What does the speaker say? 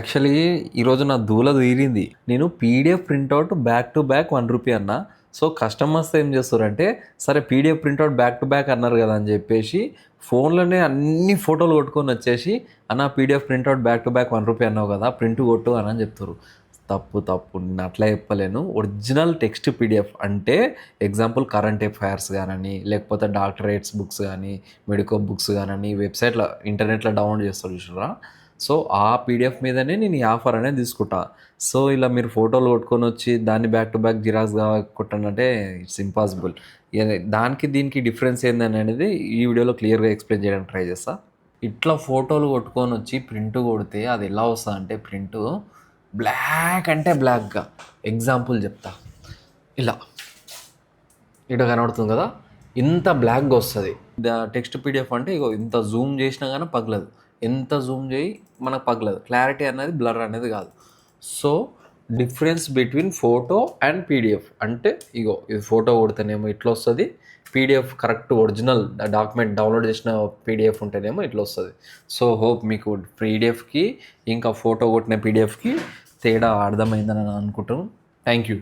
Actually ఈరోజు నా దూల తీరింది. నేను PDF printout back to back ₹1 అన్నా. సో కస్టమర్స్ ఏం చేస్తారంటే, సరే PDF printout back to back అన్నారు కదా అని చెప్పేసి ఫోన్లోనే అన్ని ఫోటోలు కొట్టుకొని వచ్చేసి, అన్న PDF printout back to back ₹1 అన్నావు కదా, ప్రింట్ కొట్టు అని చెప్తారు. తప్పు తప్పు, నేను అట్లా చెప్పలేను. ఒరిజినల్ టెక్స్ట్ పీడిఎఫ్ అంటే ఎగ్జాంపుల్ కరెంట్ అఫైర్స్ కానీ, లేకపోతే డాక్టరేట్స్ బుక్స్ కానీ, మెడికల్ బుక్స్ కానీ వెబ్సైట్లో ఇంటర్నెట్లో డౌన్లోడ్ చేస్తారు చూసారా. సో ఆ పీడిఎఫ్ మీదనే నేను ఈ ఆఫర్ అనేది తీసుకుంటా. సో ఇలా మీరు ఫోటోలు కొట్టుకొని వచ్చి దాన్ని బ్యాక్ టు బ్యాక్ జిరాక్స్ కొట్టండి ఇట్స్ ఇంపాసిబుల్. దానికి దీనికి డిఫరెన్స్ ఏందని అనేది ఈ వీడియోలో క్లియర్గా ఎక్స్ప్లెయిన్ చేయడానికి ట్రై చేస్తా. ఇట్లా ఫోటోలు కొట్టుకొని వచ్చి ప్రింట్ కొడితే అది ఎలా వస్తుంది అంటే, ప్రింట్ బ్లాక్ అంటే బ్లాక్గా. ఎగ్జాంపుల్ చెప్తా. ఇలా ఇటు కనబడుతుంది కదా, ఇంత బ్లాక్గా వస్తుంది. టెక్స్ట్ పీడిఎఫ్ అంటే ఇగో ఇంత జూమ్ చేసినా కానీ పగలదు, ఎంత జూమ్ చేయి మనకు పగలదు, క్లారిటీ అనేది బ్లర్ అనేది కాదు. So difference between photo and PDF అంటే ఇగో ఇది ఫోటో కొడితేనేమో ఇట్లా వస్తుంది, PDF correct original document download చేసిన పీడిఎఫ్ ఉంటేనేమో ఇట్లా వస్తుంది. సో హోప్ మీకు పీడిఎఫ్కి ఇంకా ఫోటో కొట్టిన పీడిఎఫ్కి తేడా అర్థమైందని అనుకుంటాను. Thank you.